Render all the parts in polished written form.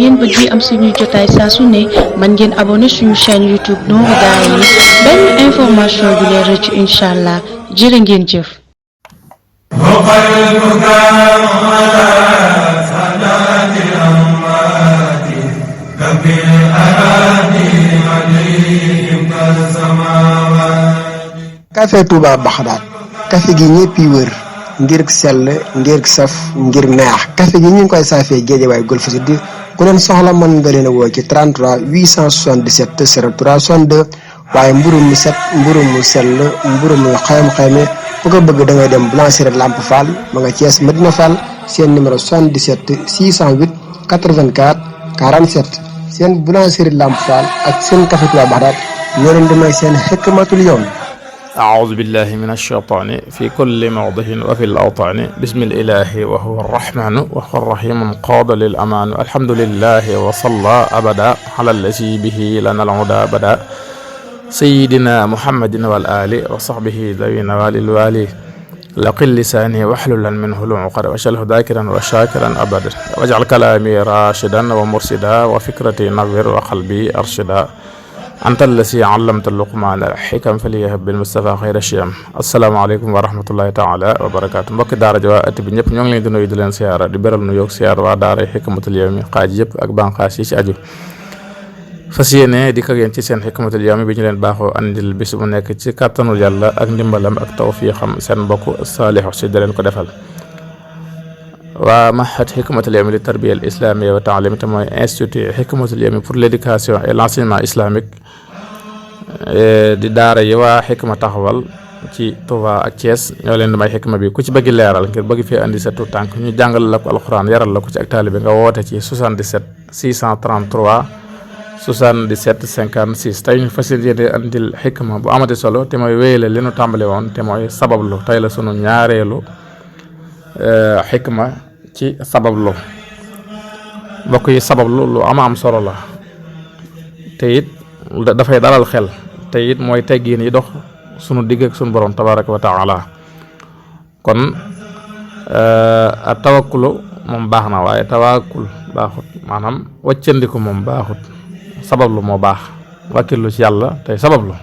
ngeen bëggee am suñuy jotaay saa su ne mën ngeen abonné suñu chaîne YouTube Nourou Darayni benn information du leen rëcc incha allah jërë ngeen jëf. café Touba Baxdaad café gi ñëpp yi wër ngir sell ngir saf ngir neex café gi ñu ngi koy saafee Géejawaay Golf Sud ku leen soxla mën nga leen a woo ci 33 877 03 62 waaye mburu mu set mburu mu sell mburu mu xayam-xayame bu ko bëgg da ngay dem boulangerie Lamp Fall ma nga Thiès Medina Fall seen numéro 77 608 84 47 seen boulangerie Lamp Fall ak seen café Touba Baxdaad ñoo leen di may seen Hikmatul yawmi. أعوذ بالله من الشيطان في كل موضع وفي الأوطان بسم الإله وهو الرحمن وهو الرحيم قاد للأمان الحمد لله وصلى أبدا على الذي به لنا العدا بدا سيدنا محمد والآل وصحبه ذوي نوال الوالي لقل لساني واحللا منه العقد واجعله ذاكرا وشاكرا أبدا واجعل كلامي راشدا ومرشدا وفكرتي نور وقلبي أرشدا أنت الذي علمت اللقمان الحكم فليهب بالمصطفى خير الشيم السلام عليكم ورحمة الله تعالى وبركاته mbokki daara ji waa ëtt bi ñëpp ñoo ngi leen di nuyu di leen siyaara di beral nu yoog siyaar waa daara Hikmatul yawmi xaaj yëpp ak banqaas yi ci aju fas yéene di ko yéen ci seen Hikmatul yawmi bi ñu leen baaxoo andil bis bu nekk ci kàttanul yàlla ak ndimbalam ak tawfiixam seen mbokk Saliou si da leen ko defal waa mahad Hikmatul yawmi li tarbiya al islamiyya wa taalim te mooy institut Hikmatul yawmi pour l'éducation et l'enseignement islamique di daara yi waa xikma taxawal ci Touba ak Thiès ñoo leen di may xikma bi ku ci bëgg leeral ngir bëgg fee andi sa tuut tànk ñu jàngal la ko alxuraan yaral la ko ci ak taalibe nga woote ci 77 633 77 56 tey ñu fas yéene andil xikma bu amati solo te mooy wéyale li nu tàmbale woon te mooy sabablu tey la sunu ñaareelu xikma ci sabablu mbokk yi sabablu lu am solo la te it dafay dalal xel te it mooy teggiin yi dox sunu digg ak sunu borom tabaraka wa taala kon a tawakkulu moom baax na waaye tawakkul baaxut maanaam waccandiku moom baaxut sabablu moo baax wakkilu ci yàlla tey sabablu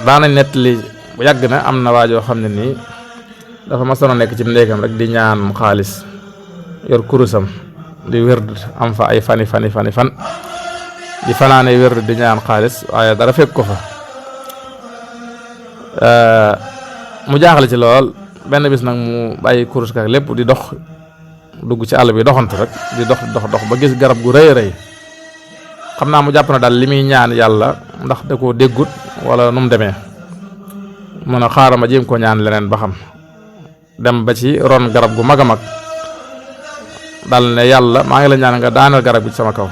daana nettali bu yàgg na am na waajoo xam ne nii dafa masoon a nekk ci ndéegam rek di ñaan xaalis yor kurusam di wérd am fa ay fan di fanaane wérd di ñaan xaalis waaye dara fekk ko fa mu jaaxle ci lool benn bis nag mu bàyyi kurus ka lépp di dox dugg ci àll bi doxantu rek di dox ba gis garab gu rëy rëy xam naa mu jàpp na daal li muy ñaan yàlla ndax da koo déggut wala nu mu demee mun a xaaral ma jéem ko ñaan leneen ba xam dem ba ci ron garab gu mag a mag dal ne yàlla maa ngi la ñaan nga daaneel garab gi ci sama kaw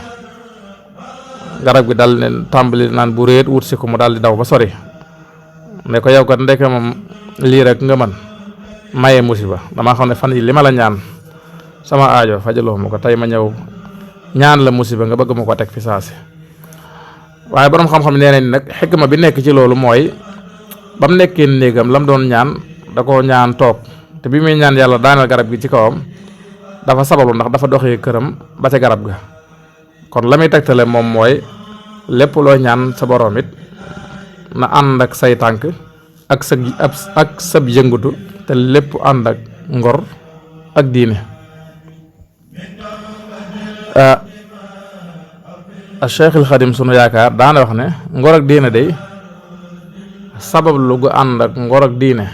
garab gi dal ne tàmbali naan bu réet wut si ko mu daal di daw ba sori ne ko yow kat ndeke moom lii rek nga mën maye musiba dama xam ne fan yi li ma la ñaan sama aajo fajaloo ma ko tey ma ñëw ñaan la musiba nga bëgg ma ko teg fi saasi waaye borom xam-xam nee nañ nag xikma bi nekk ci loolu mooy ba mu nekkee néegam la mu doon ñaan da koo ñaan toog te bi muy ñaan yàlla daaneel garab gi ci kawam dafa sabablu ndax dafa doxee këram ba ca garab ga kon la muy tegtale moom mooy lépp loo ñaan sa borom it na ànd ak say tànk ak sab yëngutu te lépp ànd ak ngor ak diine a Cheikhul Xadim sunu yaakaar daana wax ne ngor ak diine day sabablu gu ànd ak ngor ak diine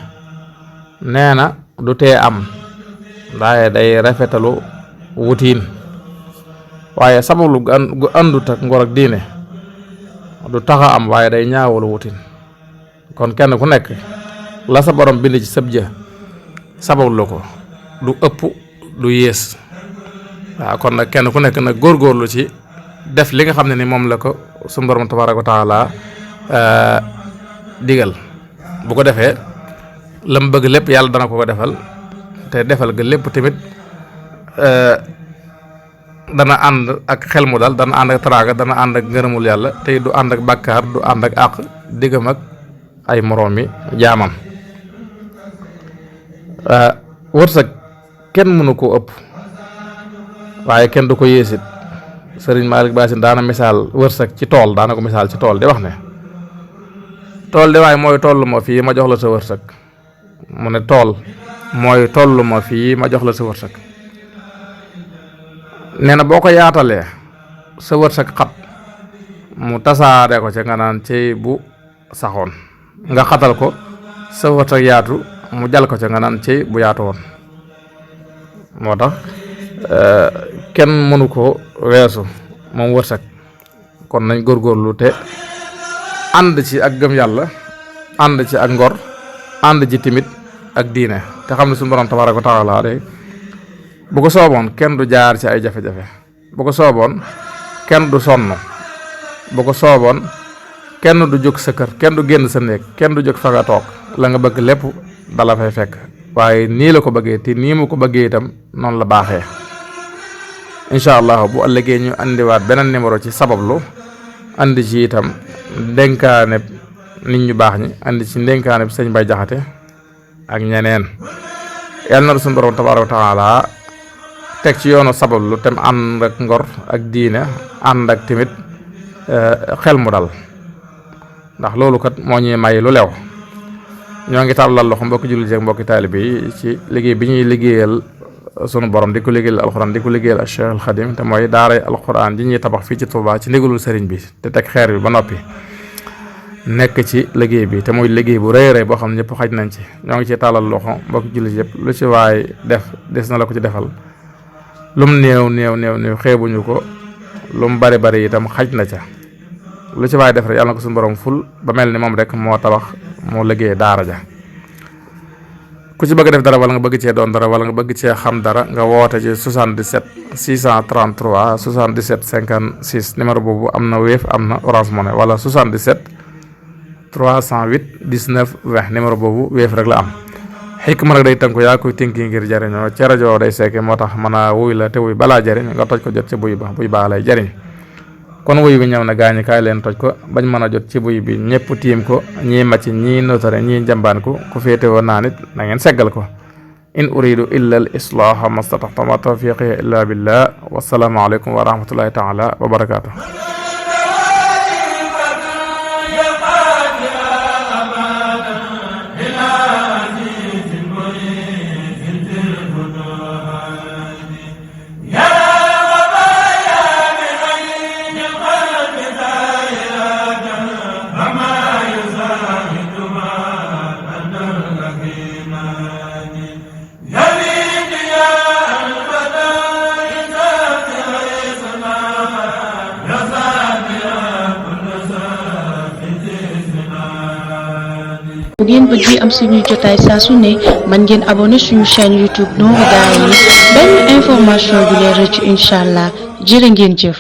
nee na du tee am ndaaye day rafetalu wutiin waaye sabablu gu àndut ak ngor ak diine du taxa am waaye day ñaawalu wutiin kon kenn ku nekk la sa borom bind ci sab jë sabablu ko du ëpp du yées waaw kon nag kenn ku nekk nag góorgóorlu ci def li nga xam ne ni moom la ko suñu borom tabaraka wa taala digal bu ko defee la mu bëgg lépp yàlla dana ko defal te defal ga lépp tamit dana ànd ak xel mu dal dana ànd ak taraaga dana ànd ak ngërëmul yàlla te du ànd ak bàkkaar du ànd ak àq diggam ak ay moroomi jaamam wërsëg kenn mënu koo ëpp waaye kenn du ko yéesit. Sëriñ Malick Basin daana misaal wërsëg ci tool daana ko misaal ci tool di wax ne tool de waaye mooy tollu ma fii ma jox la sa wërsëg mu ne tool mooy tollu ma fii ma jox la sa wërsëg nee na boo ko yaatalee sa wërsëg xat mu tasaare ko ca nga naan cey bu saxoon nga xatal ko sa wërsëg yaatu mu jal ko ca nga naan cey bu yaatu woon moo tax kenn mënu ko weesu moom wërsëg kon nañ góorgóorlu te ànd ci ak gëm yàlla ànd ci ak ngor ànd ci timit ak diine te xam ne suñu borom tabaaraka wa taala de bu ko sooboon kenn du jaar ci ay jafe-jafe bu ko sooboon kenn du sonn bu ko sooboon kenn du jóg sa kër kenn du génn sa néeg kenn du jóg fa nga toog la nga bëgg lépp dala fay fekk waaye nii la ko bëggee te nii mu ko bëggee itam noonu la baaxee. incha allah bu ëllëgee ñu andiwaat beneen numéro ci sabablu andi ci itam ndénkaane nit ñu baax ñi andi ci ndénkaane bi sëñ Bay Jaxate ak ñeneen yàlla na suñu borom tabaaraka wa taala teg ci yoonu sabablu tem ànd ak ngor ak diine ànd ak tamit xel mu dal ndax loolu kat moo ñuy may lu lew. ñoo ngi tàllal loxo mbokki jullit ak mbokki taalibe yi ci liggéey bi ñuy liggéeyal sunu borom di ko liggéeyal alxuraan di ko liggéeyal al Cheikh al Xadim te mooy daaray alxuraan ji ñuy tabax fii ci Touba ci ndigalul sëriñ bi te teg xeer bi ba noppi nekk ci liggéey bi te muy liggéey bu rëy rëy boo xam ne ñëpp xaj nañ ci ñoo ngi ci tàllal loxo mbokki jullit yëpp lu ci waay def des na la ko ci defal lum néew xeebuñu ko lum bari bari itam xaj na ca lu ci waay def rek yàlla na ko suñu borom ful ba mel ni moom rek moo tabax moo liggéey daara ja. ku ci bëgg def dara wala nga bëgg cee doon dara wala nga bëgg cee xam dara nga woote ci 77 633 77 56 numéro boobu am na Wave am na Orange Money wala 77 308 19 20 numéro boobu Wave rek la am. Hikma nag day tënku yaa koy tënki ngir jariñoo ci rajo day seeke moo tax mën a wuy la te wuy balaa jariñ nga toj ko jot ci buy baa lay jariñ kon wuy bi ñëw na gaañi kaay leen toj ko bañ mën a jot ci buy bi ñëpp tiim ko ñii macc ñii notare ñii njambaan ko ku féete woon naa nit na ngeen seggal ko in uridu illa al islaha mastataxta ma tawfiqi illa billah wassalaamu aleykum wa rahmatullahi taala wa barakaatu. bu ngeen bëggee am suñuy jotaay saa su ne man ngeen abonné suñu chaîne YouTube Nourou Darayni benn information du leen rëcc incha allah jërë ngeen jëf.